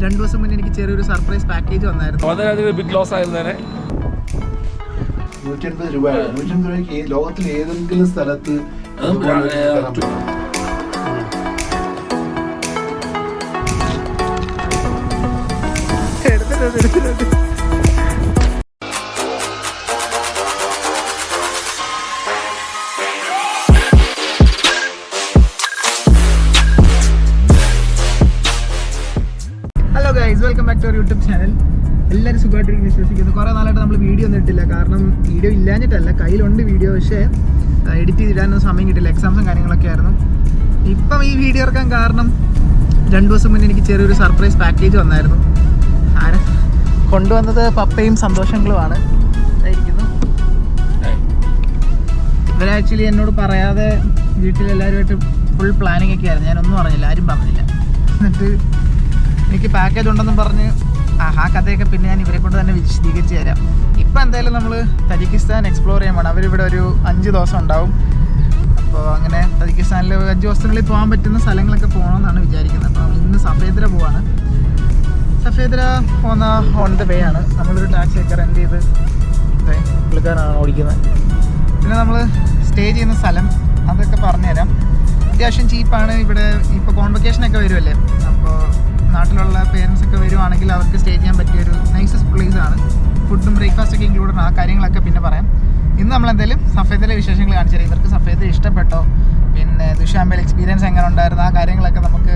2 ദിവസം മുന്നേ എനിക്ക് ചെറിയൊരു സർപ്രൈസ് പാക്കേജ് വന്നായിരുന്നു. വളരെയധികം ബിഗ് ലോസ് ആയിരുന്നേനെ. 180 രൂപയാണ്. 180 രൂപയ്ക്ക് ലോകത്തിൽ ഏതെങ്കിലും സ്ഥലത്ത് എടുത്തിട്ടുണ്ട്. Hello guys, welcome back to our YouTube channel. എല്ലാവരും സുഖമായിട്ടിരിക്കും വിശ്വസിക്കുന്നു. കുറേ നാളായിട്ട് നമ്മൾ വീഡിയോ ഒന്നും ഇട്ടില്ല. കാരണം വീഡിയോ ഇല്ലാഞ്ഞിട്ടല്ല, കയ്യിലുണ്ട് വീഡിയോ, പക്ഷേ എഡിറ്റ് ചെയ്തിടാനൊന്നും സമയം കിട്ടില്ല. എക്സാംസും കാര്യങ്ങളൊക്കെ ആയിരുന്നു. ഇപ്പം ഈ വീഡിയോ ഇറക്കാൻ കാരണം 2 ദിവസം മുന്നേ എനിക്ക് ചെറിയൊരു സർപ്രൈസ് പാക്കേജ് വന്നായിരുന്നു. ആരെ കൊണ്ടുവന്നത് പപ്പയും സന്തോഷങ്ങളുമാണ്. ഇതായിരിക്കുന്നു. ഇവർ ആക്ച്വലി എന്നോട് പറയാതെ വീട്ടിലെല്ലാവരുമായിട്ട് ഫുൾ പ്ലാനിങ് ഒക്കെ ആയിരുന്നു. ഞാനൊന്നും പറഞ്ഞില്ല, ആരും പറഞ്ഞില്ല. എന്നിട്ട് എനിക്ക് പാക്കേജ് ഉണ്ടെന്നും പറഞ്ഞ് ആ കഥയൊക്കെ പിന്നെ ഞാൻ ഇവരെ കൊണ്ട് തന്നെ വിശദീകരിച്ച് തരാം. ഇപ്പം എന്തായാലും നമ്മൾ തജിക്കിസ്ഥാൻ എക്സ്പ്ലോർ ചെയ്യാൻ വേണം. അവരിവിടെ ഒരു 5 ദിവസം ഉണ്ടാവും. അപ്പോൾ അങ്ങനെ തജിക്കിസ്ഥാനിൽ 5 ദിവസത്തിനുള്ളിൽ പോകാൻ പറ്റുന്ന സ്ഥലങ്ങളൊക്കെ പോകണമെന്നാണ് വിചാരിക്കുന്നത്. അപ്പോൾ നമ്മൾ ഇന്ന് സഫേദ്ര പോവാണ്. സഫേദ്ര പോകുന്ന ഓൺ ദ വേ ആണ്. നമ്മളൊരു ടാക്സി ഒക്കെ റെൻറ്റ് ചെയ്ത് പുള്ളിക്കാരാണ് ഓടിക്കുന്നത്. പിന്നെ നമ്മൾ സ്റ്റേ ചെയ്യുന്ന സ്ഥലം അതൊക്കെ പറഞ്ഞുതരാം. അത്യാവശ്യം ചീപ്പാണ്. ഇവിടെ ഇപ്പോൾ കോൺവെക്കേഷനൊക്കെ വരുമല്ലേ, അപ്പോൾ നാട്ടിലുള്ള പേരൻസ് ഒക്കെ വരുവാണെങ്കിൽ അവർക്ക് സ്റ്റേ ചെയ്യാൻ പറ്റിയൊരു നൈസസ്റ്റ് പ്ലേസ് ആണ്. ഫുഡും ബ്രേക്ക്ഫാസ്റ്റ് ഒക്കെ ഇൻക്ലൂഡഡ് ആ കാര്യങ്ങളൊക്കെ പിന്നെ പറയാം. ഇന്ന് നമ്മളെന്തായാലും സഫേദിലെ വിശേഷങ്ങൾ കാണിച്ചു തരാം. ഇവർക്ക് സഫേദ് ഇഷ്ടപ്പെട്ടോ, പിന്നെ ദുഷാംബയിൽ എക്സ്പീരിയൻസ് എങ്ങനെ ഉണ്ടായിരുന്നു, ആ കാര്യങ്ങളൊക്കെ നമുക്ക്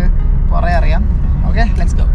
കുറേ അറിയാം. Okay, let's go.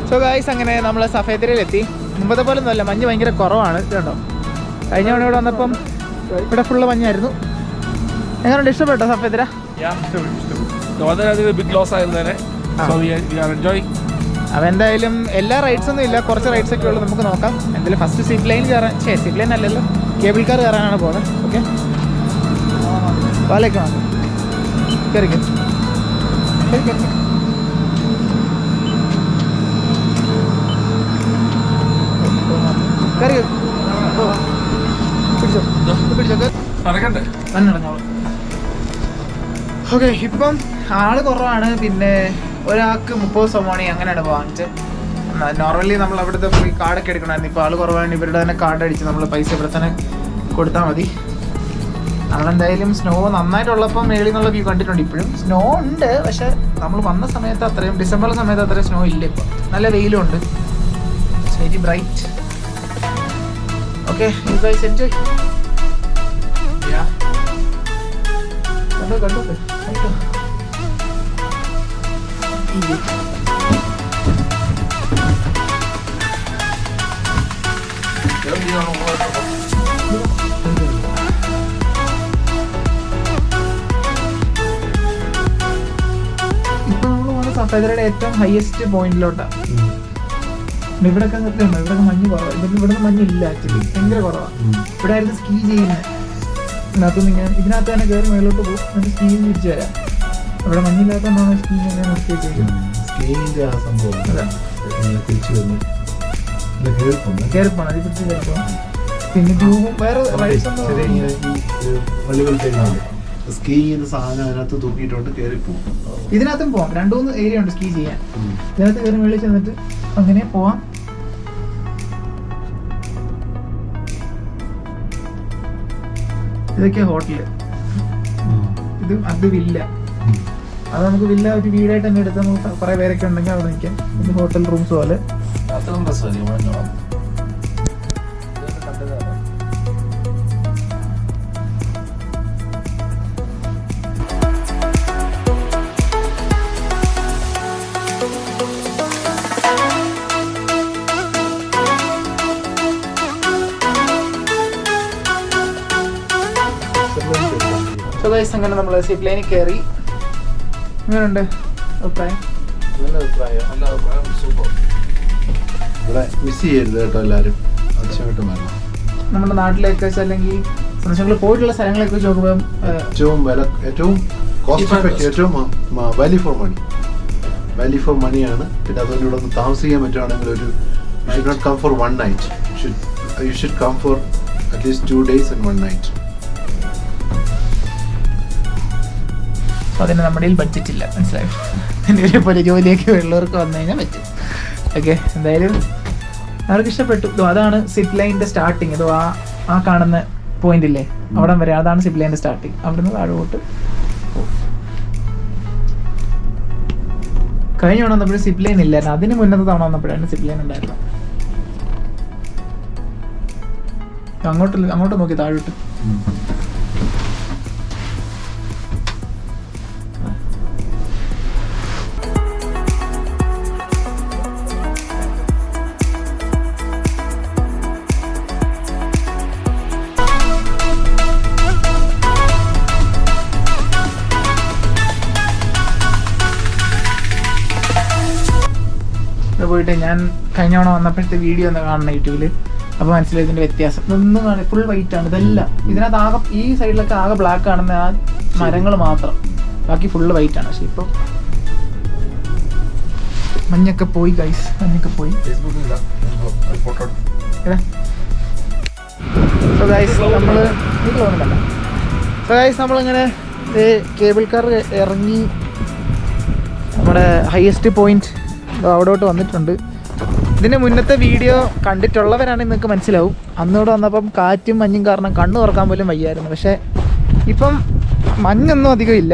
So guys, അങ്ങനെ നമ്മൾ സഫേദ്രയിലെത്തി. മുമ്പത്തെ പോലെ ഒന്നുമല്ല, മഞ്ഞ് ഭയങ്കര കുറവാണ്. കേട്ടോ, കഴിഞ്ഞ തവണ ഇവിടെ വന്നപ്പം ഇവിടെ ഫുള്ള് മഞ്ഞായിരുന്നു. എങ്ങനെയുണ്ട്, ഇഷ്ടപ്പെട്ടോ സഫേദ്ര? വളരെയധികം ബിഗ് ലോസ് ആയിരുന്നേനെ. അപ്പോൾ എന്തായാലും എല്ലാ റൈഡ്സ് ഒന്നും ഇല്ല, കുറച്ച് റൈഡ്സ് ഒക്കെ ഉള്ളൂ. നമുക്ക് നോക്കാം. എന്തായാലും ഫസ്റ്റ് സിപ്പ് ലൈൻ കയറാൻ, സിപ്പ് ലൈൻ അല്ലല്ലോ, കേബിൾ കാർ കയറാനാണ് പോകുന്നത്. ഓക്കെ, വാലേക്ക് വാങ്ങും. കയറി കയറി ഓക്കെ. ഇപ്പം ആള് കുറവാണ്. പിന്നെ ഒരാൾക്ക് 30 സോമോണി അങ്ങനെയാണ് വാങ്ങിച്ചത്. നോർമലി നമ്മൾ അവിടുത്തെ പോയി കാർഡൊക്കെ എടുക്കണമായിരുന്നു. ഇപ്പോൾ ആള് കുറവാണ്. ഇവരുടെ തന്നെ കാർഡ് അടിച്ച് നമ്മൾ പൈസ ഇവിടെ തന്നെ കൊടുത്താൽ മതി. നമ്മളെന്തായാലും സ്നോ നന്നായിട്ടുള്ളപ്പം മേളിൽ നിന്നുള്ള വ്യൂ കണ്ടിട്ടുണ്ട്. ഇപ്പോഴും സ്നോ ഉണ്ട്, പക്ഷെ നമ്മൾ വന്ന സമയത്ത് അത്രയും, ഡിസംബർ സമയത്ത് അത്രയും സ്നോ ഇല്ല. ഇപ്പം നല്ല വെയിലും ഉണ്ട്. Very bright. Okay, you guys enjoy. Yeah. Kando. ഇപ്പൊ നമ്മൾ പോകുന്ന സഫേദ്രയുടെ ഏറ്റവും ഹയസ്റ്റ് പോയിന്റിലോട്ടാണ്. ഇവിടെയൊക്കെ നിർത്തിയുണ്ടോ? ഇവിടെയൊക്കെ മഞ്ഞ് കുറവാണ്. ഇവിടുന്ന് മഞ്ഞില്ല, ആക്ച്വലി ഭയങ്കര കുറവാണ്. ഇവിടെ ആയിരുന്നു സ്കീ ചെയ്യുന്നത്. ഇതിനകത്ത് തന്നെ കയറി മേലോട്ട് പോകും, എന്നിട്ട് സ്കീ തിരിച്ചു വരാം. ഇവിടെ മഞ്ഞില്ലാത്തതാണ് സ്കീ നിർത്തി വെച്ചിരിക്കുന്നത്. കയറിപ്പോണം, അത് പിടിച്ച് കയറിപ്പോണം. പിന്നെ ട്യൂബും വേറെ സ്കീ ചെയ്യുന്ന സാധനം അതിനകത്ത് തൂക്കിയിട്ടുണ്ട്, കയറിപ്പോകും. ഇതിനകത്തും പോവാം. 2-3 ഏരിയ ഉണ്ട് സ്കീ ചെയ്യാൻ. ഇതിനകത്ത് കയറി മേളിൽ ചെന്നിട്ട് അങ്ങനെ പോവാം. ഇതൊക്കെ ഹോട്ടല്, അത് വില്ല. അത് നമുക്ക് വില്ല ഒരു വീടായിട്ട് തന്നെ എടുത്ത് നമുക്ക് കുറെ പേരൊക്കെ ഉണ്ടെങ്കിൽ അവിടെ നിൽക്കാം. ഇത് ഹോട്ടൽ റൂംസ് പോലെ. ഗൈസ് അങ്ങനെ നമ്മൾ സിപ്പ് ലൈനിൽ കയറി. എങ്ങനെയുണ്ട് അഭിപ്രായം? നല്ല അഭിപ്രായം. സൂപ്പർ. ഇവിടെ മിസ് ചെയ്യരുത് കേട്ടോ എല്ലാവരും, തീർച്ചയായിട്ടും വരണം. നമ്മുടെ നാട്ടിലേക്ക് വെച്ച് അല്ലെങ്കിൽ നിങ്ങൾ പോയിട്ടുള്ള സ്ഥലങ്ങളൊക്കെ വെച്ച് നോക്കുമ്പോൾ ഏറ്റവും കോസ്റ്റ് എഫക്റ്റീവ്, ഏറ്റവും വാല്യൂ ഫോർ മണിയാണ്. പിന്നെ അതുകൊണ്ട് ഇവിടെ ഒന്ന് താമസിക്കാൻ പറ്റുവാണെങ്കിൽ ഒരു you should not come for 1 night. You should come for at least 2 days and 1 night. അതിന് നമ്മുടെ ബഡ്ജറ്റ് ഇല്ല, മനസ്സിലായോ? എൻ്റെ പോലെ ജോലിയൊക്കെ ഉള്ളവർക്ക് വന്നു കഴിഞ്ഞാൽ പറ്റും. ഓക്കെ, എന്തായാലും അവർക്ക് ഇഷ്ടപ്പെട്ടു. അതാണ് സിപ്പ് ലൈനിൻ്റെ സ്റ്റാർട്ടിങ്. ഇതോ ആ കാണുന്ന പോയിന്റ് ഇല്ലേ, അവിടെ വരെ അതാണ് സിപ്പ് ലൈനിൻ്റെ സ്റ്റാർട്ടിങ്. അവിടെ നിന്ന് താഴോട്ട് കഴിഞ്ഞ തവണ വന്നപ്പോഴും സിപ്പ് ലൈൻ ഇല്ലായിരുന്നു. അതിന് മുന്നത്തെ തവണ വന്നപ്പോഴാണ് സിപ്പ് ലൈൻ ഉണ്ടായിരുന്നത്. അങ്ങോട്ട് നോക്കി താഴോട്ട്. പോയിട്ട് ഞാൻ കഴിഞ്ഞ തവണ വന്നപ്പോഴത്തെ വീഡിയോ ഒന്ന് കാണണം യൂട്യൂബിൽ. അപ്പോൾ മനസ്സിലായി ഇതിൻ്റെ വ്യത്യാസം. ഇതൊന്നും കാണാൻ ഫുൾ വൈറ്റ് ആണ്. ഇതെല്ലാം ഇതിനകത്ത് ആകെ ഈ സൈഡിലൊക്കെ ആകെ ബ്ലാക്ക് കാണുന്ന ആ മരങ്ങൾ മാത്രം, ബാക്കി ഫുള്ള് വൈറ്റ് ആണ്. പക്ഷെ ഇപ്പോൾ മഞ്ഞൊക്കെ പോയി ഗൈസ്, മഞ്ഞൊക്കെ പോയി. സോ ഗൈസ് നമ്മളിങ്ങനെ കേബിൾ കാർ ഇറങ്ങി നമ്മുടെ ഹയസ്റ്റ് പോയിന്റ് അവിടോട്ട് വന്നിട്ടുണ്ട്. ഇതിന് മുന്നത്തെ വീഡിയോ കണ്ടിട്ടുള്ളവരാണെങ്കിൽ നിങ്ങൾക്ക് മനസ്സിലാവും. അന്നിവിടെ വന്നപ്പം കാറ്റും മഞ്ഞും കാരണം കണ്ണ് തുറക്കാൻ പോലും വയ്യായിരുന്നു. പക്ഷേ ഇപ്പം മഞ്ഞൊന്നും അധികം ഇല്ല,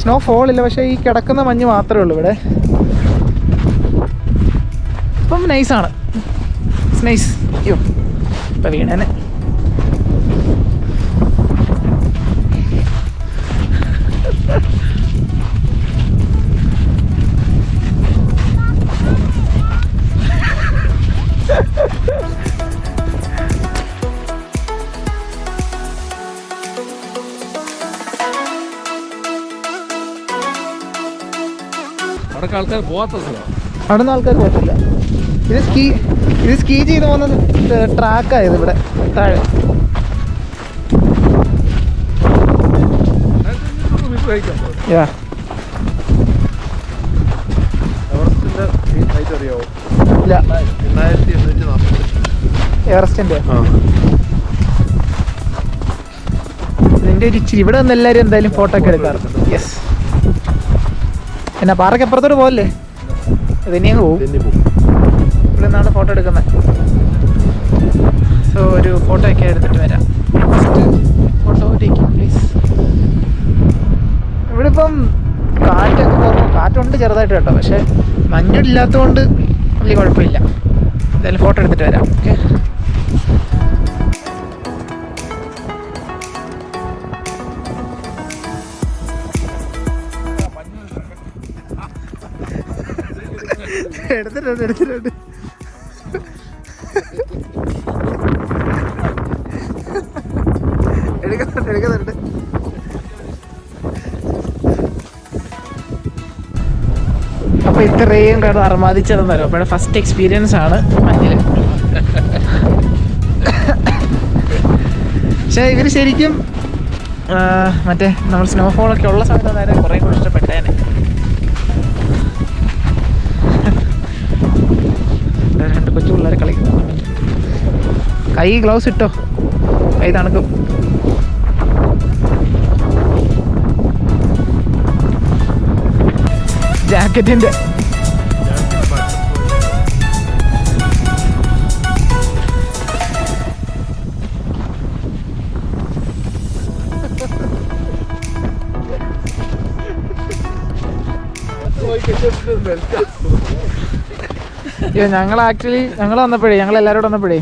സ്നോ ഫോളില്ല. പക്ഷേ ഈ കിടക്കുന്ന മഞ്ഞ് മാത്രമേ ഉള്ളൂ ഇവിടെ. ഇപ്പം നൈസാണ്, നൈസ്. അയ്യോ ഇപ്പം വീണേനെ. അവിടെ ആൾക്കാർ പോവാത്ത സ്ഥലമാണ്. അവിടെ നിന്ന് ആൾക്കാർ പോകത്തില്ല. ഇത് സ്കീ ചെയ്ത് പോകുന്ന ട്രാക്കായത് ഇവിടെ താഴെ. എവറസ്റ്റിന്റെ ഇതിന്റെ ഒരു ഇച്ചിരി ഇവിടെ നിന്ന് എല്ലാവരും എന്തായാലും ഫോട്ടോ ഒക്കെ എടുക്കാറുണ്ട്. യെസ്, എന്നാ പാറയ്ക്ക് അപ്പുറത്തോട്ട് പോകല്ലേ, ഇതിനെ പോകും. ഇവിടെ നിന്നാണ് ഫോട്ടോ എടുക്കുന്നത്. സോ ഒരു ഫോട്ടോ ഒക്കെ എടുത്തിട്ട് വരാം. First photo taking please. ഇവിടെ ഇപ്പം കാറ്റൊക്കെ കുറവ്, കാറ്റുണ്ട് ചെറുതായിട്ട് കേട്ടോ. പക്ഷെ മഞ്ഞില്ലാത്തതുകൊണ്ട് വലിയ കുഴപ്പമില്ല. എന്തായാലും ഫോട്ടോ എടുത്തിട്ട് വരാം. ഓക്കെ, എടുത്തിട്ടുണ്ട് എടുക്കുന്നുണ്ട്. അപ്പൊ ഇത്രയും കണ്ട് അർമാദിച്ചതെന്ന് പറയും. അപ്പോഴെ ഫസ്റ്റ് എക്സ്പീരിയൻസ് ആണ് മഞ്ഞില്. പക്ഷെ ഇവര് ശരിക്കും മറ്റേ നമ്മൾ സ്നോഫോളൊക്കെ ഉള്ള സമയത്ത് നേരെ കുറേ കൂടി ഇഷ്ടപ്പെട്ടേനെ. രണ്ട് കൊച്ചു പിള്ളേരെ കളിക്കുന്നു. കൈ ഗ്ലൗസ് ഇട്ടോ, കൈ തണുക്കും. ജാക്കറ്റിന്റെ ഞങ്ങൾ വന്നപ്പോഴേ, ഞങ്ങൾ എല്ലാവരും വന്നപ്പോഴേ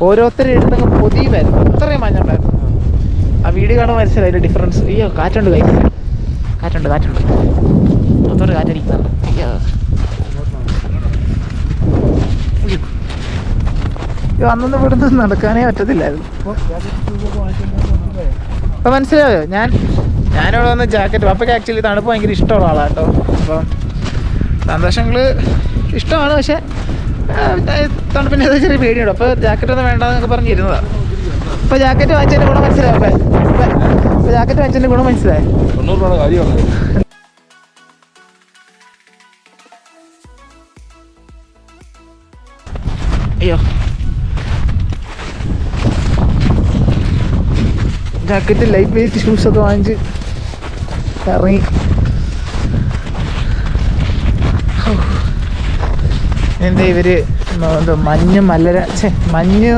ഓരോരുത്തരും എടുത്തങ്ങ് പൊതിയുമായിരുന്നു. അത്രയും മഞ്ഞുണ്ടായിരുന്നു. ആ വീഡിയോ കാണാൻ മനസ്സിലായി അതിൻ്റെ ഡിഫറൻസ്. അയ്യോ കാറ്റുണ്ട്, കൈ കാറ്റുണ്ട് അതൊരു കാറ്റടിക്കുന്നുണ്ട്. അയ്യോ അന്നൊന്നും ഇവിടുന്ന് നടക്കാനേ പറ്റത്തില്ലായിരുന്നു. അപ്പൊ മനസ്സിലായോ, ഞാൻ ഞാനിവിടെ വന്ന് ജാക്കറ്റ് പപ്പയ്ക്ക് ആക്ച്വലി തണുപ്പ് ഭയങ്കര ഇഷ്ടമുള്ള ആളാണ് കേട്ടോ. അപ്പം സന്തോഷങ്ങൾ ഇഷ്ടമാണ്, പക്ഷേ തണുപ്പിൻ്റെ ഏదో ചെറിയ പേടിയുണ്ട്. അപ്പോൾ ജാക്കറ്റ് ഒന്നും വേണ്ടെന്നൊക്കെ പറഞ്ഞിരുന്നതാണ്. ഇപ്പോൾ ജാക്കറ്റ് വാങ്ങിച്ചതിൻ്റെ ഗുണം മനസ്സിലായി. ഇപ്പോൾ ജാക്കറ്റ് വാങ്ങിച്ചതിൻ്റെ ഗുണം മനസ്സിലായി. 90 രൂപയുടെ കാര്യമാണ്. അയ്യോ, ജാക്കറ്റ് ലൈറ്റ് വെയിറ്റ് ഷൂസൊക്കെ വാങ്ങിച്ച് ഇറങ്ങി. എന്താ ഇവര് എന്തോ മഞ്ഞ് മലയുടെ മഞ്ഞ്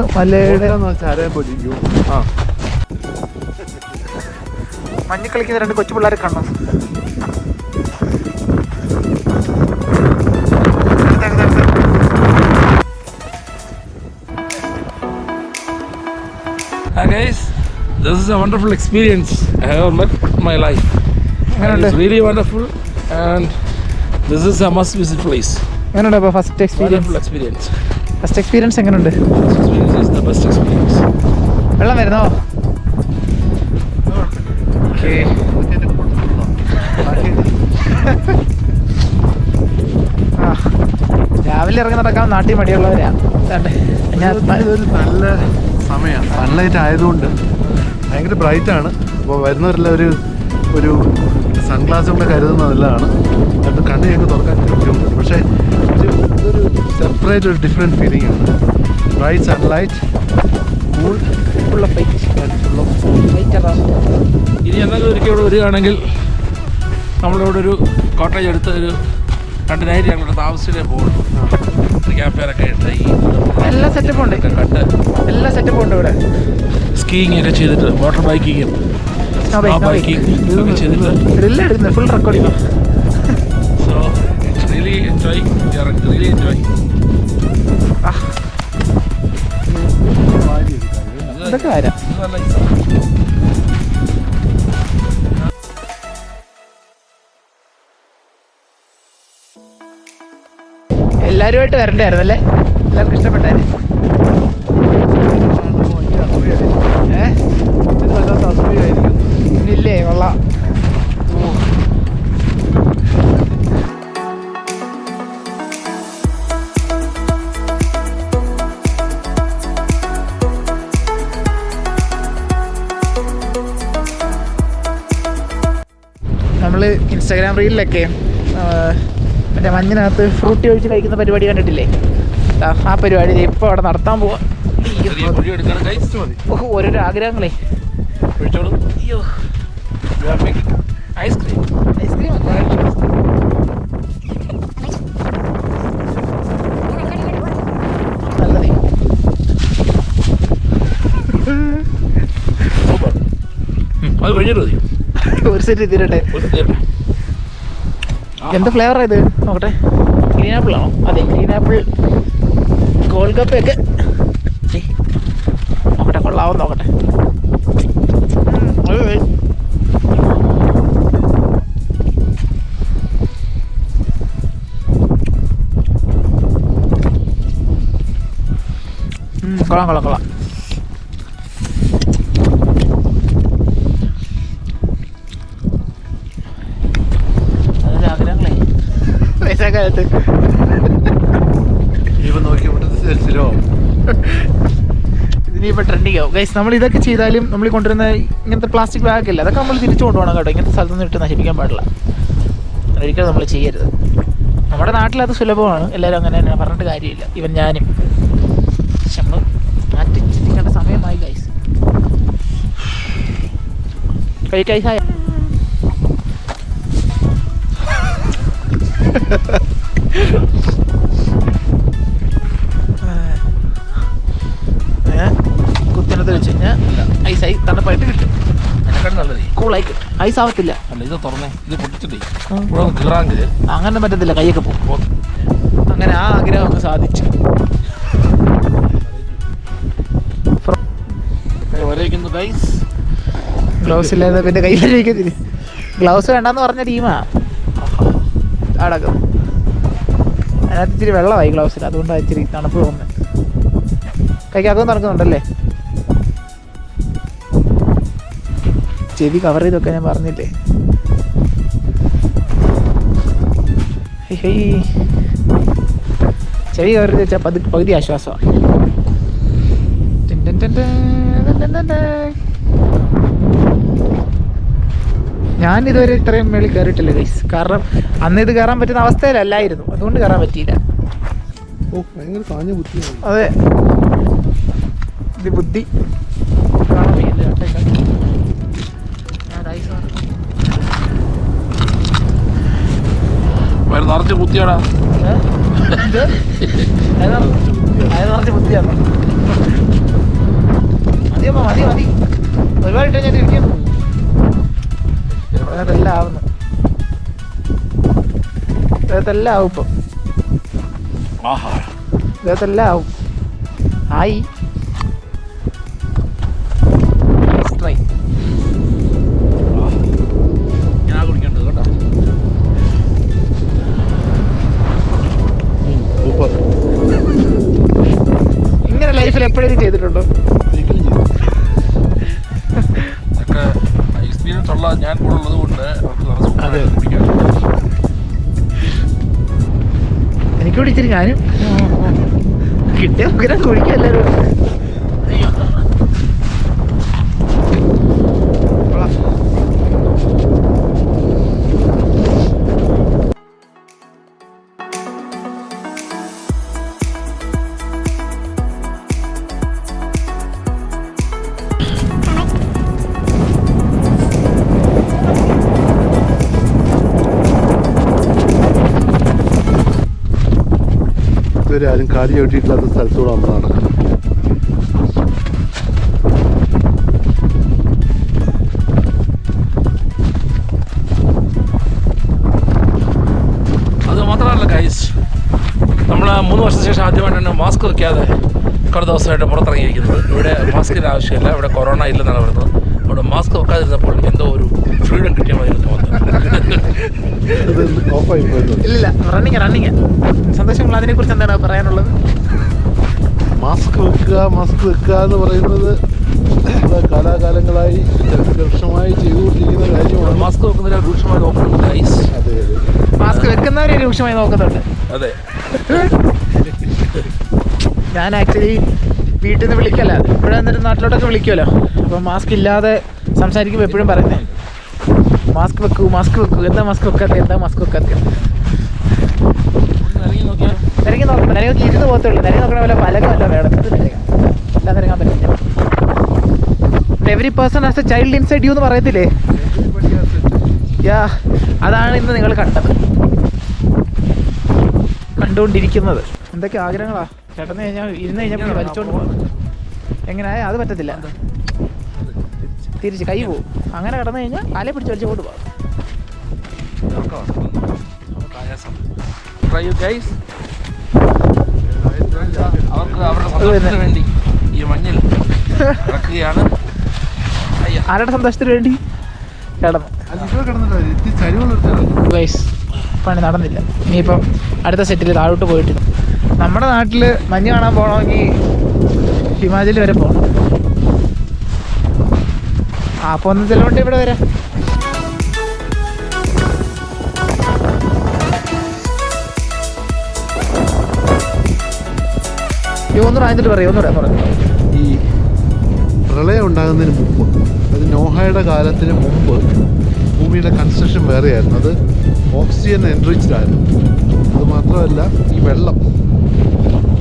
കളിക്കുന്ന 2 കൊച്ചു പിള്ളേരെ കാണോ? Hi guys, this is a wonderful experience I have met in my life. It's really wonderful and this is a must visit place. എങ്ങനെയുണ്ട് അപ്പോൾ first Wonderful experience. First experience എങ്ങനെയുണ്ട്? This experience is the best experience. വെള്ളം വരുന്നോ? Okay. രാവിലെ ഇറങ്ങി നടക്കാൻ നാട്ടിൽ മടിയുള്ളവരാ. ഇതൊരു നല്ല സമയമാണ്. സൺലൈറ്റ് ആയതുകൊണ്ട് ഭയങ്കര ബ്രൈറ്റാണ്. അപ്പോൾ വരുന്നവരെല്ലാം ഒരു സൺഗ്ലാസ് കൊണ്ട് കരുതുന്നത് നല്ലതാണ്. അത് കണ്ണ് ഞങ്ങൾക്ക് തുറക്കാൻ ബുദ്ധിമുട്ടുണ്ട്. പക്ഷേ ഇതൊരു സെപ്പറേറ്റ് ഒരു ഡിഫറെൻറ്റ് ഫീലിംഗ് ആണ്. Bright sunlight, cool, full of white. ഇനി എന്തെങ്കിലും ഒരിക്കൽ ഇവിടെ വരികയാണെങ്കിൽ നമ്മളിവിടെ ഒരു കോട്ടേജ് എടുത്ത് ഒരു 2 നൈറ്റ് ഞങ്ങളുടെ താമസിച്ചിട്ടേ പോകുള്ളൂ. ക്യാമ്പെയറൊക്കെ ഇട്ട് എല്ലാ സെറ്റപ്പും ഉണ്ട്. കണ്ട് എല്ലാ സെറ്റപ്പും ഉണ്ട് ഇവിടെ. സ്കീയിങ് ഒക്കെ ചെയ്തിട്ട് വാട്ടർ ബൈക്കിങ്ങും ബൈക്കിംഗ് ഒക്കെ ചെയ്തിട്ട് എല്ലാം എടുക്കുന്നത് full recording. So it's really enjoy, really enjoy. ഇതൊക്കെ വരാം. നല്ല ഇഷ്ടമാണ്. എല്ലാവരുമായിട്ട് വരണ്ടായിരുന്നല്ലേ? എല്ലാവർക്കും ഇഷ്ടപ്പെട്ടായിരുന്നു. ഇല്ലേ കൊള്ളാം. നമ്മൾ ഇൻസ്റ്റാഗ്രാം റീലിലൊക്കെ മറ്റേ മഞ്ഞിനകത്ത് ഫ്രൂട്ടി ഒഴിച്ച് കഴിക്കുന്ന പരിപാടി കണ്ടിട്ടില്ലേ? ആ പരിപാടി ഇപ്പോൾ അവിടെ നടത്താൻ പോവാം. ഓരോരോ ആഗ്രഹങ്ങളെ. അയ്യോ, ഐസ്ക്രീം ഐസ്ക്രീം നല്ലതേ. അത് കഴിഞ്ഞിട്ട് മതി. ഒരു സെറ്റ് തീരട്ടെ. എന്ത് ഫ്ലേവറാ ഇത്? നോക്കട്ടെ. ഗ്രീൻ ആപ്പിൾ ആണോ? അതെ, ഗ്രീൻ ആപ്പിൾ ഗോൾഗപ്പയൊക്കെ നോക്കട്ടെ, കൊള്ളാവും നോക്കട്ടെ. കൊള്ളാം കൊള്ളാം കൊള്ളാം. ആഗ്രഹങ്ങളെ വയസ്സാക്കാലത്ത് ഇതിനിപ്പോൾ ട്രെൻഡിങ് ആവും ഗൈസ്. നമ്മൾ ഇതൊക്കെ ചെയ്താലും നമ്മൾ കൊണ്ടുവരുന്ന ഇങ്ങനത്തെ പ്ലാസ്റ്റിക് ബാഗല്ല, അതൊക്കെ നമ്മൾ തിരിച്ചു കൊണ്ടുപോകണം കേട്ടോ. ഇങ്ങനത്തെ സ്ഥലത്തൊന്നും ഇട്ട് നശിപ്പിക്കാൻ പാടില്ല. ഒരിക്കലും നമ്മൾ ചെയ്യരുത്. നമ്മുടെ നാട്ടിലത് സുലഭമാണ്, എല്ലാവരും അങ്ങനെ തന്നെ, പറഞ്ഞിട്ട് കാര്യമില്ല. ഇവൻ ഞാനും. പക്ഷെ നമ്മൾ മാറ്റി ചിന്തിക്കേണ്ട സമയമായി ഗൈസ്. കഴിക്കായ കുത്തിനകത്ത് വെച്ച് കഴിഞ്ഞാൽ ഐസായി തണുപ്പായിട്ട് കിട്ടും. കൂളായി കിട്ടും. ഐസ് ആവത്തില്ല. അല്ല, ഇത് തുറന്നേ, ഇത് പൊട്ടിച്ചിട്ടേ കീറാങ്കിൽ അങ്ങനെ പറ്റത്തില്ല, കൈയൊക്കെ പോകും. അങ്ങനെ ആ ആഗ്രഹം ഒക്കെ സാധിച്ചു. ഗ്ലൗസ് ഇല്ലാതെ പിന്നെ കയ്യിലിരിക്കത്തില്ല. ഗ്ലൗസ് വേണ്ടെന്ന് പറഞ്ഞ ടീമാ അടക്കം. അതിനകത്ത് ഇച്ചിരി വെള്ളമായി ഗ്ലൗസിൽ, അതുകൊണ്ടാണ് ഇച്ചിരി തണുപ്പ് തോന്നുന്നത്. കൈക്കകത്ത് നടക്കുന്നുണ്ടല്ലേ? ചെവി കവർ ചെയ്തൊക്കെ ഞാൻ പറഞ്ഞില്ലേ. ചെവി കവർ ചെയ്ത് വെച്ചാൽ പകുതി ആശ്വാസമാണ്. ഞാനിതുവരെ ഇത്രയും മേളിൽ കയറിയിട്ടില്ല ഗൈസ്. കാരണം അന്ന് ഇത് കയറാൻ പറ്റുന്ന അവസ്ഥയിലല്ലായിരുന്നു, അതുകൊണ്ട് കയറാൻ പറ്റിയില്ല. അതെ, ഇത് ബുദ്ധി നിറച്ച് കുത്തിയാടാ. നിറച്ച് ബുദ്ധിയാണ്. മതിയമ്മ, മതി മതി, ഒരുപാട് ഇട്ട് ഞാൻ ഇരിക്കും. അതെല്ലാം ആവുന്നു, ഇതെല്ലാം ആവും ഇപ്പം, ഇതെല്ലാം ആവും. ആയി ട്രൈ. ഞാൻ കുടിക്കേണ്ടത് കേട്ടോ. ഇങ്ങനെ ലൈഫിൽ എപ്പോഴേലും ചെയ്തിട്ടുണ്ടോ? എക്സ്പീരിയൻസ് ഉള്ള ഞാൻ കൂടെ ഉള്ളത് കൊണ്ട് എനിക്ക് കുടിച്ചിട്ട് ഞാനും കിട്ടിയ കുടിക്കാം എല്ലാവരും. ഇതുവരെ ആരും കാലി ചവിട്ടിയിട്ടില്ലാത്ത സ്ഥലത്തൂടെ നമ്മൾ നടക്കണം. അത് മാത്രമല്ല ഗൈസ്, നമ്മൾ 3 വർഷത്തിന് ശേഷം ആദ്യമായിട്ടാണ് മാസ്ക് വയ്ക്കാതെ കുറേ ദിവസമായിട്ട് പുറത്തിറങ്ങിയിരിക്കുന്നത്. ഇവിടെ മാസ്കിൻ്റെ ആവശ്യമില്ല, ഇവിടെ കൊറോണ ഇല്ലെന്നാണ് പറയുന്നത്. അവിടെ മാസ്ക് വെക്കാതിരുന്നപ്പോൾ എന്തോ ഒരു ഫ്രീഡം കിട്ടിയ മാതിരി ഇല്ല. റണ്ണിങ് സന്തോഷങ്ങൾ, അതിനെ കുറിച്ച് എന്താണ് പറയാനുള്ളത്? മാസ്ക് വെക്കുക എന്ന് പറയുന്നത് കാലാകാലങ്ങളായി വർഷമായി ചെയ്തുകൊണ്ടിരിക്കുന്ന കാര്യമാണ്. മാസ്ക് വെക്കുന്നവരെ രൂക്ഷമായി നോക്കുന്നുണ്ട് ഗൈസ്. അതെ അതെ, മാസ്ക് വെക്കുന്നവരെ രൂക്ഷമായി നോക്കുന്നുണ്ട്. അതെ, ഞാൻ ആക്ച്വലി വീട്ടിൽ നിന്ന് വിളിക്കല്ല, ഇവിടെ വന്നിട്ട് നാട്ടിലോട്ടൊക്കെ വിളിക്കുമല്ലോ. അപ്പം മാസ്ക് ഇല്ലാതെ സംസാരിക്കുമ്പോൾ എപ്പോഴും പറയുന്നത് മാസ്ക് വെക്കൂ. എന്താ മാസ്ക് വെക്കാത്ത? നിരങ്ങി നോക്കണം. നിരങ്ങി ഇരുന്ന് പോകത്തുള്ളൂ. നിരങ്ങി നോക്കണ പോലെ പലകമല്ല വേണം. എല്ലാം നിരങ്ങാൻ പറ്റില്ല. Every person has A child inside U എന്ന് പറയത്തില്ലേ? അതാണ് ഇന്ന് നിങ്ങൾ കണ്ടുകൊണ്ടിരിക്കുന്നത്. എന്തൊക്കെ ആഗ്രഹങ്ങളാ ചേട്ടന്ന് കഴിഞ്ഞാൽ ഇരുന്ന് കഴിഞ്ഞാൽ വലിച്ചോണ്ട് പോകും. എങ്ങനെയായ അത് പറ്റത്തില്ല, തിരിച്ച് കൈ പോവും. അങ്ങനെ കിടന്നു കഴിഞ്ഞാൽ കാലെ പിടിച്ച് വലിച്ചോണ്ട് പോകും. വേണ്ടി ഈ മഞ്ഞിൽ കിടക്കുകയാണ്. ആരുടെ സന്തോഷത്തിന് വേണ്ടി കിടന്നു. പണി നടന്നില്ല. ഇനിയിപ്പം അടുത്ത സെറ്റിൽ താഴോട്ട് പോയിട്ടില്ല. നമ്മുടെ നാട്ടിൽ മഞ്ഞ് കാണാൻ പോകണമെങ്കിൽ ഹിമാചലിൽ വരെ പോകണം. അപ്പോൾ ഒന്ന് ചെല്ലുകൊണ്ട് ഇവിടെ വരാം. ഒന്നുകൂടെ ഈ പ്രളയം ഉണ്ടാകുന്നതിന് മുമ്പ്, അത് നോഹയുടെ കാലത്തിന് മുമ്പ് ഭൂമിയുടെ കൺസ്ട്രക്ഷൻ വേറെയായിരുന്നു. അത് ഓക്സിജൻ എൻറിച്ച്ഡ് ആയിരുന്നു. അതുമാത്രമല്ല, ഈ വെള്ളം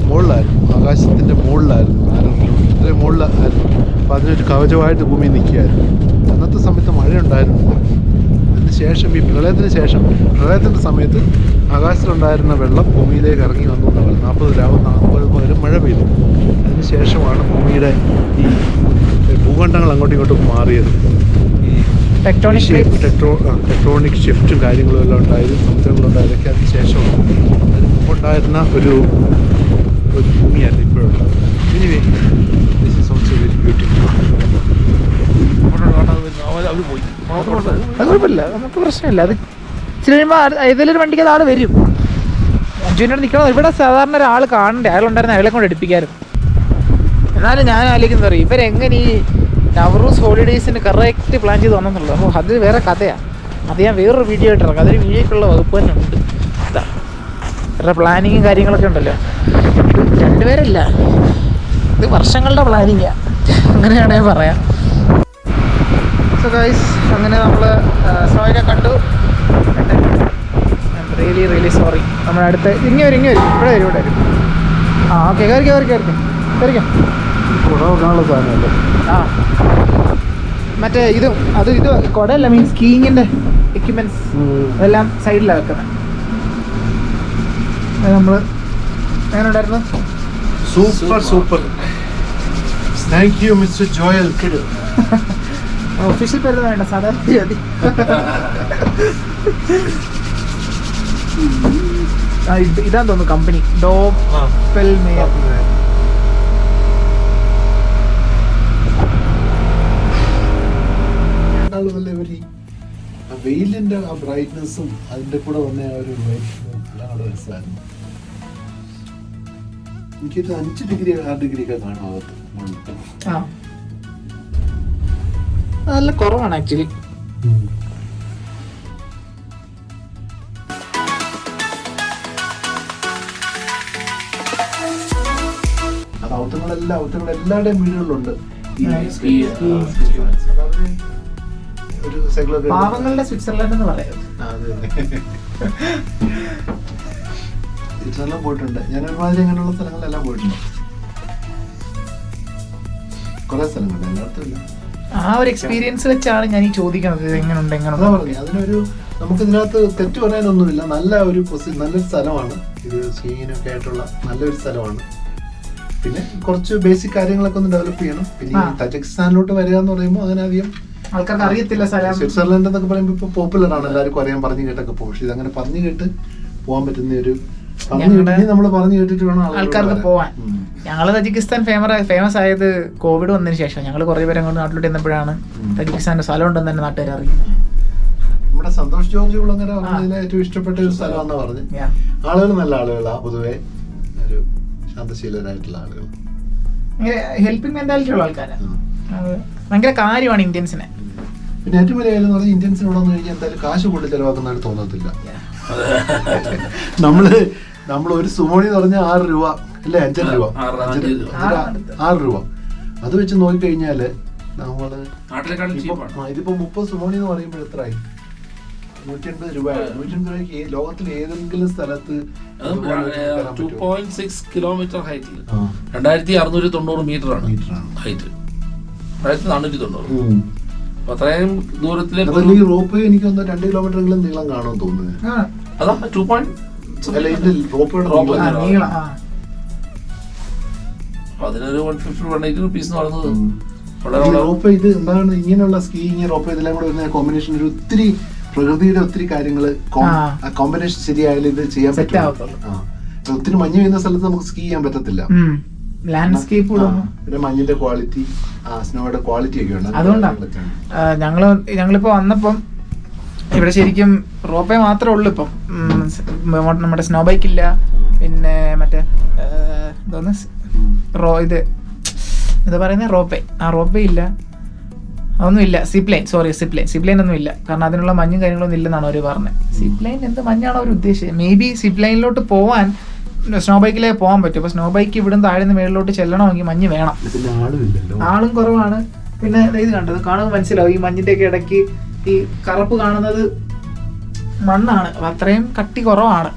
മുകളിലായിരുന്നു, ആകാശത്തിൻ്റെ മുകളിലായിരുന്നു, ഇത്രയും മുകളിലായിരുന്നു. അപ്പോൾ അതിനൊരു കവചമായിട്ട് ഭൂമി നിൽക്കുകയായിരുന്നു. അന്നത്തെ സമയത്ത് മഴ ഉണ്ടായിരുന്നില്ല. അതിന് ശേഷം, ഈ പ്രളയത്തിൻ്റെ സമയത്ത് ആകാശത്തിലുണ്ടായിരുന്ന വെള്ളം ഭൂമിയിലേക്ക് ഇറങ്ങി വന്നു എന്നാണ് 40 പകരം മഴ പെയ്തു. അതിന് ശേഷമാണ് ഭൂമിയുടെ ഈ ഭൂഖണ്ഡങ്ങൾ അങ്ങോട്ടും ഇങ്ങോട്ടും മാറിയത്. ഈ ടെക്ട്രോണിക് ഷിഫ്റ്റും കാര്യങ്ങളും എല്ലാം ഉണ്ടായത്, സമുദ്രങ്ങളുണ്ടായതൊക്കെ അതിന് ശേഷമാണ്. അതിന് മുമ്പുണ്ടായിരുന്ന ഒരു ഭൂമിയായിരുന്നു ഇപ്പോഴുള്ളത്. Anyway, this is also very beautiful. അത് കുഴപ്പമില്ല, നമുക്ക് പ്രശ്നമില്ല. അത് ഇച്ചിരി കഴിയുമ്പോൾ ഏതെങ്കിലും വണ്ടിക്ക് ആൾ വരും. അഞ്ചുവിനോട് നിൽക്കണം. ഇവിടെ സാധാരണ ഒരാൾ കാണണ്ടേ, അയാളുണ്ടായിരുന്ന അയാളെ കൊണ്ട് എടുപ്പിക്കായിരുന്നു. എന്നാലും ഞാൻ ആലോചിക്കുന്നത് പറയും, ഇവരെങ്ങനെ ഈ നവറൂസ് ഹോളിഡേയ്സിന് കറക്റ്റ് പ്ലാൻ ചെയ്ത് വന്നെന്നുള്ളത്. അപ്പോൾ അത് വേറെ കഥയാണ്. അത് ഞാൻ വേറൊരു വീഡിയോ ആയിട്ട് ഇറക്കാം. അതൊരു വീഡിയോക്കുള്ള വകുപ്പ് തന്നെ ഉണ്ട്. ഇതാ വേറെ പ്ലാനിങ്ങും കാര്യങ്ങളൊക്കെ ഉണ്ടല്ലോ. ഇത് രണ്ടുപേരല്ല, ഇത് വർഷങ്ങളുടെ പ്ലാനിങ്ങാണ്, അങ്ങനെയാണേ പറയാം. സോ ഗൈസ്, അങ്ങനെ നമ്മൾ സ്നോയിനെ കണ്ടു. Really really sorry. നമ്മുടെ അടുത്ത് ഇങ്ങനെ വരും ഇവിടെ വരും. ആ ഓക്കെ, കയറിക്കാം. കുടവെക്കാനുള്ള സാധനമല്ലേ? ആ മറ്റേ ഇത് കുടയല്ല, മീൻസ് സ്കീയിങ്ങിൻ്റെ എക്യുപ്മെൻറ്റ്സ് അതെല്ലാം സൈഡിലാണ് വെക്കുന്നത്. നമ്മൾ എങ്ങനെ ഉണ്ടായിരുന്നു? Super. Thank you mister Joel. Official പേര് വേണ്ട, സാധാരണ മതി. ഇതാന്ന് തോന്നുന്നു കമ്പനി, ഡോപ്പൽമേയർ. വെയിലിന്റെ ആ ബ്രൈറ്റ്നെസ്സും അതിന്റെ കൂടെ വന്ന ആ ഒരു രസമായിരുന്നു. എനിക്കൊരു 5 ഡിഗ്രി 6 ഡിഗ്രി ഒക്കെ കാണാവത്ത്. നല്ല കുറവാണ് ആക്ച്വലി. അത് ഔത്തങ്ങളെല്ലാവരുടെയും വീടുകളിലുണ്ട്. പാവങ്ങളുടെ സ്വിറ്റ്സർലൻഡ് എന്ന് പറയാം. സ്വിറ്റ്സർലൻഡ് പോയിട്ടുണ്ട് ഞാൻ. ഒരുമാതിരി അങ്ങനെയുള്ള സ്ഥലങ്ങളിലെല്ലാം പോയിട്ടുണ്ട്. കുറെ സ്ഥലങ്ങളുണ്ട്, എല്ലായിടത്തും ഇല്ല. ആ ഒരു എക്സ്പീരിയൻസ് വെച്ചാണ് ഞാൻ ഈ ചോദിക്കുന്നത്, എങ്ങനെയുണ്ട്. അതിനൊരു നമുക്ക് ഇതിനകത്ത് തെറ്റ് പറയാനൊന്നുമില്ല. നല്ലൊരു സ്ഥലമാണ് ഇത്. സ്കീയിങ്ങൊക്കെ ആയിട്ടുള്ള നല്ലൊരു സ്ഥലമാണ്. പിന്നെ കുറച്ച് ബേസിക് കാര്യങ്ങളൊക്കെ ഒന്ന് ഡെവലപ്പ് ചെയ്യണം. പിന്നെ തജിക്കിസ്ഥാനിലോട്ട് വരിക എന്ന് പറയുമ്പോൾ അങ്ങനെ അധികം ആൾക്കാർക്ക് അറിയത്തില്ല. സ്വിറ്റ്സർലൻഡ് എന്നൊക്കെ പറയുമ്പോൾ ഇപ്പൊ പോപ്പുലർ ആണ്, എല്ലാവർക്കും അറിയാൻ, പറഞ്ഞു കേട്ടൊക്കെ പോകും. പക്ഷെ ഇതങ്ങനെ പറഞ്ഞു കേട്ട് പോകാൻ പറ്റുന്ന ഒരു നമ്മൾ പറഞ്ഞു കേട്ടിട്ട് വേണം ആൾക്കാർക്ക് പോവാൻ. ഞങ്ങള് തജിക്കിസ്ഥാൻ ഫേമസ് ആയത് കോവിഡ് വന്നതിന് ശേഷം. ഞങ്ങൾ കുറെ പേരെ അങ്ങോട്ട് നാട്ടിലോട്ട് ചെന്നപ്പോഴാണ് തജിക്കിസ്ഥാന്റെ സ്ഥലം ഉണ്ടെന്ന് തന്നെ നാട്ടുകാർ അറിയുന്നത്. നമ്മുടെ സന്തോഷ് ജോർജ് കുളങ്ങര ഏറ്റവും ഇഷ്ടപ്പെട്ട ഒരു സ്ഥലമാണെന്ന് പറഞ്ഞു. ആളുകൾ നല്ല ആളുകളാണ്, പൊതുവെ ഒരു ശാന്തശീലരായിട്ടുള്ള ആളുകൾ, ഹെൽപ്പിംഗ് മെന്റാലിറ്റി ഉള്ള ആൾക്കാരാണ്. ഭയങ്കര കാര്യമാണ് ഇന്ത്യൻസിനെ. പിന്നെ ഏറ്റവും വലിയ കാര്യം എന്ന് പറഞ്ഞാൽ ഇന്ത്യൻസിനോട് വന്നു കഴിഞ്ഞാൽ എന്തായാലും കാശ് കൂടുതൽ ചെലവാക്കുന്നതായിട്ട് തോന്നത്തില്ല. നമ്മൾ ഒരു സുമോണി എന്ന് പറഞ്ഞാൽ 6 രൂപ അല്ലേ, 5 രൂപ 6 രൂപ. അത് വെച്ച് നോക്കിക്കഴിഞ്ഞാല് നമ്മള് ഇതിപ്പോ 30 സുമോണി എന്ന് പറയുമ്പോൾ എത്രയായി? 180 രൂപയാണ്. 180 രൂപയ്ക്ക് ലോകത്തിൽ ഏതെങ്കിലും സ്ഥലത്ത് 2.6 കിലോമീറ്റർ ഹൈറ്റിൽ 2690 മീറ്റർ ആണ് ഹൈറ്റ്. 1490. അത്രയും ദൂരത്തിലെ റോപ്പ് എനിക്ക് 2 കിലോമീറ്ററെങ്കിലും നീളം കാണുമെന്ന് തോന്നുന്നത്. അതാ 2. അതിനൊരു 150-180 റുപ്പീസ് എന്ന് പറയുന്നത്. റോപ്പ് ഇത് എന്താണ് ഇങ്ങനെയുള്ള സ്കീയിങ് റോപ്പ് ഇതെല്ലാം കൂടെ വരുന്ന കോമ്പിനേഷൻ ഒരു ഒത്തിരി പ്രകൃതിയുടെ ഒത്തിരി കാര്യങ്ങള് കോമ്പിനേഷൻ ശരിയായാലും ഇത് ചെയ്യാൻ പറ്റും. ഒത്തിരി മഞ്ഞ് വീഴുന്ന സ്ഥലത്ത് നമുക്ക് സ്കീ ചെയ്യാൻ പറ്റത്തില്ല. ലാൻഡ്സ്കേപ്പ് പിന്നെ മഞ്ഞിന്റെ ക്വാളിറ്റി, സ്നോയുടെ ക്വാളിറ്റി ഒക്കെ ഉണ്ട്. അതുകൊണ്ടാണ് ഞങ്ങളിപ്പോ വന്നപ്പം ഇവിടെ ശരിക്കും റോപ്പേ മാത്രമേ ഉള്ളൂ ഇപ്പം. നമ്മുടെ സ്നോ ബൈക്ക് ഇല്ല, പിന്നെ മറ്റേ എന്താ പറയുന്നത് റോപ്പേ ഇല്ല, അതൊന്നും ഇല്ല. സിപ്ലൈൻ ഒന്നും ഇല്ല. കാരണം അതിനുള്ള മഞ്ഞും കാര്യങ്ങളൊന്നും ഇല്ലെന്നാണ് അവർ പറഞ്ഞത്. സിപ്ലൈൻ എന്ത് മഞ്ഞാണ് അവർ ഉദ്ദേശിച്ചത്? മേ ബി സിപ്ലൈനിലോട്ട് പോവാൻ സ്നോ ബൈക്കിലേ പോകാൻ പറ്റും. അപ്പൊ സ്നോ ബൈക്ക് ഇവിടുന്ന് താഴെ നിന്ന് മേളിലോട്ട് ചെല്ലണമെങ്കിൽ മഞ്ഞ് വേണം. ആളും കുറവാണ്. പിന്നെ ഇത് കണ്ടത് കാണുമ്പോൾ മനസ്സിലാവും, ഈ മഞ്ഞിന്റെ ഒക്കെ ഇടയ്ക്ക് ഈ കറുപ്പ് കാണുന്നത് മണ്ണാണ്. അപ്പൊ അത്രയും കട്ടി കുറവാണ്.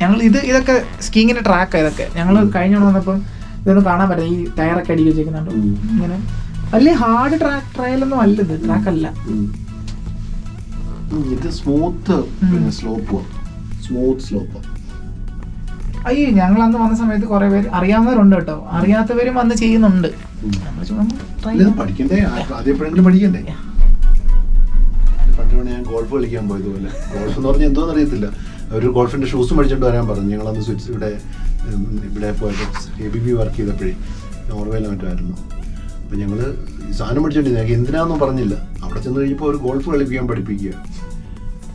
ഞങ്ങൾ ഇതൊക്കെ സ്കീങ്ങിന്റെ ട്രാക്കാണ്. ഇതൊക്കെ ഞങ്ങൾ കഴിഞ്ഞോണ്ട് വന്നപ്പം ഇതൊന്നും കാണാൻ പറ്റില്ല. ഈ ടയറൊക്കെ അടിക്കി വെച്ചേക്കുന്നുണ്ട്. ഇങ്ങനെ വലിയ ഹാർഡ് ട്രയലൊന്നും അല്ല, ഇത് ട്രാക്കല്ല. ഇത് സ്മൂത്ത് സ്ലോപ്പ്. അയ്യോ, ഞങ്ങൾ അന്ന് വന്ന സമയത്ത് കുറെ പേര് അറിയാവുന്നവരുണ്ട് കേട്ടോ, അറിയാത്തവരും വന്ന് ചെയ്യുന്നുണ്ട്. പഠിക്കണ്ടേ, ആദ്യപ്പോഴെങ്കിലും പഠിക്കണ്ടേ. പണ്ട് ഞാൻ ഗോൾഫ് കളിക്കാൻ പോയതുപോലെ, ഗോൾഫ് എന്ന് പറഞ്ഞാൽ എന്തോന്ന് അറിയത്തില്ല, ഒരു ഗോൾഫിന്റെ ഷൂസ് മേടിച്ചോണ്ട് വരാൻ പറഞ്ഞു. ഞങ്ങളന്ന് ഇവിടെ പോയപ്പോൾ ABB വർക്ക് ചെയ്തപ്പോഴേ നോർവേയിലും മറ്റുമായിരുന്നു. അപ്പൊ ഞങ്ങള് സാധനം മേടിച്ചോണ്ടിരുന്നു. ഞങ്ങൾക്ക് എന്തിനാന്നും പറഞ്ഞില്ല. അവിടെ ചെന്ന് കഴിഞ്ഞപ്പോൾ ഒരു ഗോൾഫ് കളിപ്പിക്കാൻ പഠിപ്പിക്കുക.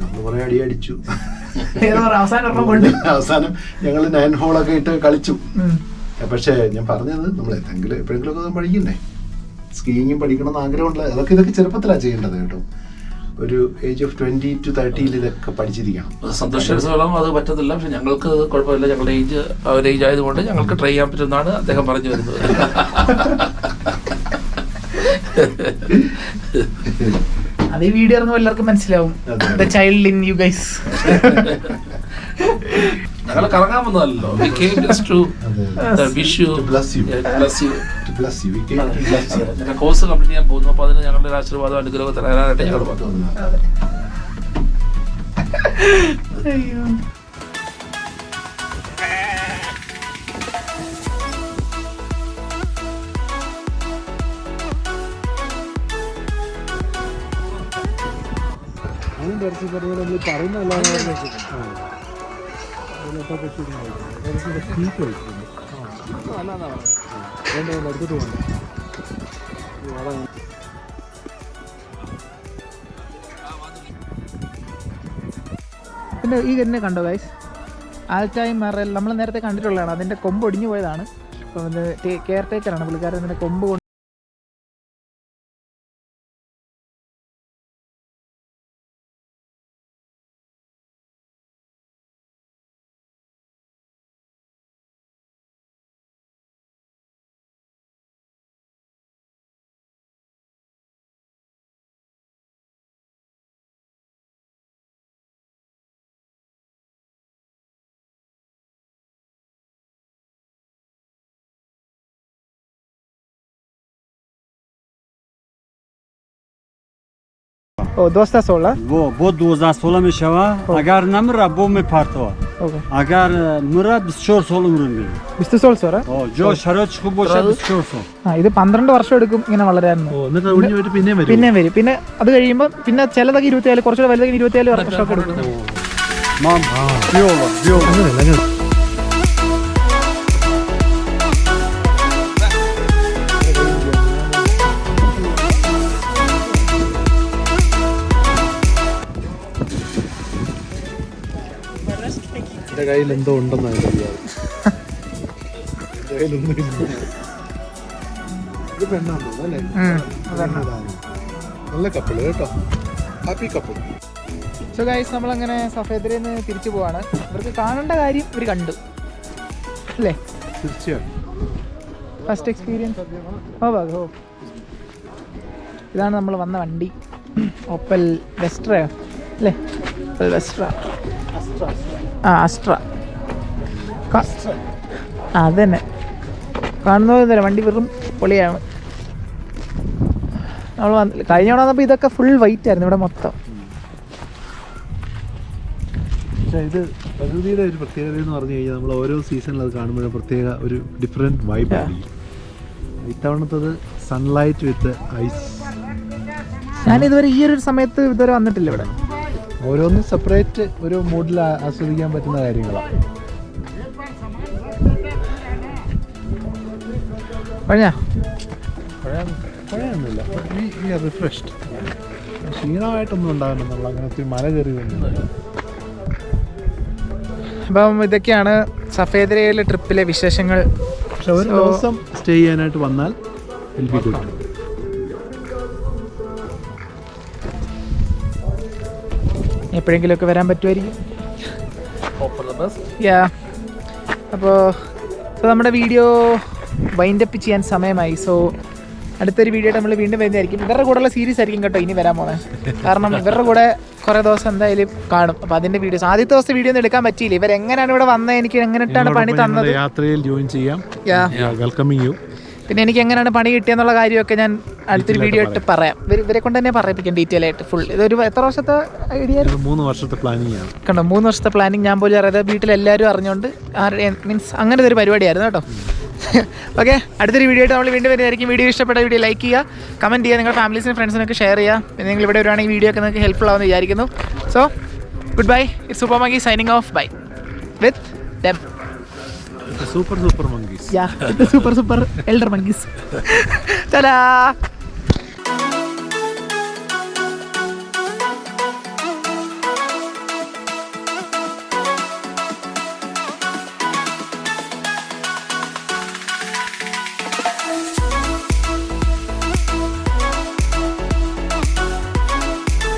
നമ്മൾ കുറെ അടിയടിച്ചു. അവസാനം ഞങ്ങൾ 9 ഹോളൊക്കെ ഇട്ട് കളിച്ചു. പക്ഷെ ഞാൻ പറഞ്ഞത് നമ്മൾ എപ്പോഴെങ്കിലും ഒക്കെ പഠിക്കണ്ടേ. സ്കീയിങ്ങും പഠിക്കണമെന്ന് ആഗ്രഹമുള്ള ഇതൊക്കെ ചെറുപ്പത്തിലാണ് ചെയ്യേണ്ടത് കേട്ടോ. ഒരു ഏജ് ഓഫ് 20 to 30 ഇതൊക്കെ പഠിച്ചിരിക്കണം. സന്തോഷം അത് പറ്റത്തില്ല. പക്ഷെ ഞങ്ങൾക്ക് കുഴപ്പമില്ല, ഞങ്ങളുടെ ഏജ് ഒരു ഏജ് ആയതുകൊണ്ട് ഞങ്ങൾക്ക് ട്രൈ ചെയ്യാൻ പറ്റുമെന്നാണ് അദ്ദേഹം പറഞ്ഞു വരുന്നത്. അത് ഈ വീഡിയോ ഇറങ്ങുമ്പോൾ എല്ലാവർക്കും മനസ്സിലാവും. The child in you guys. ഞങ്ങൾ കറങ്ങാൻ വന്നതല്ലോ. We came just to wish you, bless you. ഞങ്ങൾ കോഴ്സ് കംപ്ലീറ്റ് ചെയ്യാൻ പോകുന്നു. അപ്പോൾ അതിന് ഞങ്ങളുടെ ആശീർവാദം അനുഗ്രഹം തരാനായിട്ട് ഞങ്ങൾ പറഞ്ഞു. അയ്യോ പിന്നെ ഈ തന്നെ കണ്ടോ ഗൈസ്, ആൽറ്റൈം മെറൽ നമ്മൾ നേരത്തെ കണ്ടിട്ടുള്ളതാണ്. അതിൻ്റെ കൊമ്പ് ഒടിഞ്ഞു പോയതാണ്. അപ്പം അത് കെയർ ടേക്കറാണ് പുള്ളിക്കാരൻ അതിൻ്റെ കൊമ്പ് കൊണ്ട് دوستا سولا بو 2016 میشوه. اگر نمره بو میپرتوه. اگر مره 24 سال عمر میره. 20 سال سورا جو شرایط خوب باشه 24 سال. ഇത് 12 വർഷം എടുക്കും ഇങ്ങനെ വളരാൻ. പിന്നെ വരും. പിന്നെ അത് കഴിയുമ്പോൾ പിന്നെ ചിലതൊക്കെ 24, കുറച്ചുകൂടെ വലുതൊക്കെ 24 വർഷമൊക്കെ എടുക്കും. എന്റെ കയ്യിൽ എന്തോ ഉണ്ടെന്ന് ഇത് പെണ്ണാന്ന് തോന്നുന്നു അല്ലേ? നല്ല കപ്പിള് കേട്ടോ, ഹാപ്പി കപ്പിൾ. സോ ഗൈസ് നമ്മളങ്ങനെ സഫേദരയിൽ നിന്ന് തിരിച്ചു പോവാണ്. ഇവർക്ക് കാണേണ്ട കാര്യം ഇവർ കണ്ടു അല്ലേ? തീർച്ചയായും ഫസ്റ്റ് എക്സ്പീരിയൻസ്. ഓ ഇതാണ് നമ്മൾ വന്ന വണ്ടി, ഒപ്പൽ വെസ്ട്രയോ അല്ലേ? ഒപ്പൽ വെസ്ട്ര, അസ്ട്ര. അതന്നെ കാണുന്നതല്ല, വണ്ടി വെറും പൊളിയാണ്. നമ്മൾ കഴിഞ്ഞ തവണ വന്നപ്പോൾ ഇതൊക്കെ ഫുൾ വൈറ്റ് ആയിരുന്നു ഇവിടെ മൊത്തം. പക്ഷേ ഇത് പ്രകൃതിയുടെ ഒരു പ്രത്യേകത എന്ന് പറഞ്ഞു കഴിഞ്ഞാൽ നമ്മൾ ഓരോ സീസണിൽ അത് കാണുമ്പോഴും പ്രത്യേക ഒരു ഡിഫറെൻറ്റ് വൈബ് ആയിരിക്കും. ഇത്തവണത്തത് സൺലൈറ്റ് വിത്ത് ഐസ്. ഞാനിതുവരെ ഈ ഒരു സമയത്ത് ഇതുവരെ വന്നിട്ടില്ല ഇവിടെ. ഓരോന്നും സെപ്പറേറ്റ് ഒരു മൂഡിൽ ആസ്വദിക്കാൻ പറ്റുന്ന കാര്യങ്ങളാണ്. പഴയൊന്നുമില്ല, റിഫ്രഷ്ഡ്. ക്ഷീണമായിട്ടൊന്നും ഉണ്ടാകുന്നു. നമ്മൾ അങ്ങനത്തെ മല കയറി വരുന്നില്ല. അപ്പം ഇതൊക്കെയാണ് സഫേദരയിലെ ട്രിപ്പിലെ വിശേഷങ്ങൾ. പക്ഷെ ഒരു ദിവസം സ്റ്റേ ചെയ്യാനായിട്ട് വന്നാൽ വിൽ ബി ഗുഡ്. എപ്പോഴെങ്കിലുമൊക്കെ വരാൻ പറ്റുമായിരിക്കും. അപ്പോൾ നമ്മുടെ വീഡിയോ വൈൻഡപ്പ് ചെയ്യാൻ സമയമായി. സോ അടുത്തൊരു വീഡിയോ നമ്മൾ വീണ്ടും വരുന്നതായിരിക്കും. ഇവരുടെ കൂടെയുള്ള സീരീസ് ആയിരിക്കും കേട്ടോ ഇനി വരാൻ പോകുന്നത്. കാരണം ഇവരുടെ കൂടെ കുറേ ദിവസം എന്തായാലും കാണും. അപ്പോൾ അതിൻ്റെ വീഡിയോസ് ആദ്യത്തെ ദിവസത്തെ വീഡിയോ ഒന്നും എടുക്കാൻ പറ്റിയില്ല. ഇവരെങ്ങനെയാണ് ഇവിടെ വന്നത്, എനിക്ക് എങ്ങനെയാണ് പണി തന്നത്, യാത്രയിൽ ജോയിൻ ചെയ്യാം. Welcoming U. പിന്നെ എനിക്ക് എങ്ങനെയാണ് പണി കിട്ടിയെന്നുള്ള കാര്യമൊക്കെ ഞാൻ അടുത്തൊരു വീഡിയോ ഇട്ട് പറയാം. ഇവരെ കൊണ്ട് തന്നെ പറയിപ്പിക്കാം ഡീറ്റെയിൽ ആയിട്ട് ഫുൾ. ഇതൊരു എത്ര വർഷത്തെ ഐഡിയ? 3 വർഷത്തെ പ്ലാനിങ് ആണ്. കണ്ടോ, 3 വർഷത്തെ പ്ലാനിങ്. ഞാൻ പോലും അറിയാതെ വീട്ടിലെല്ലാവരും അറിഞ്ഞുകൊണ്ട് മീൻസ് അങ്ങനത്തെ ഒരു പരിപാടിയായിരുന്നു കേട്ടോ. ഓക്കെ, അടുത്തൊരു വീഡിയോ ആയിട്ട് നമ്മൾ വീണ്ടും വരുന്നതായിരിക്കും. വീഡിയോ ഇഷ്ടപ്പെട്ട വീഡിയോ ലൈക്ക് ചെയ്യുക, കമൻറ്റ് ചെയ്യുക, നിങ്ങളുടെ ഫാമിലീസിനും ഫ്രണ്ട്സിനൊക്കെ ഷെയർ ചെയ്യുക. പിന്നെ നിങ്ങൾ ഇവിടെ വരുവാണെങ്കിൽ വീഡിയോ ഒക്കെ നിങ്ങൾക്ക് ഹെൽപ്ഫുൾ ആവുമെന്ന് വിചാരിക്കുന്നു. So good bye. It's super monkey signing off. Bye with them. സൂപ്പർ monkeys. Yeah, the super elder monkeys. Ta-da!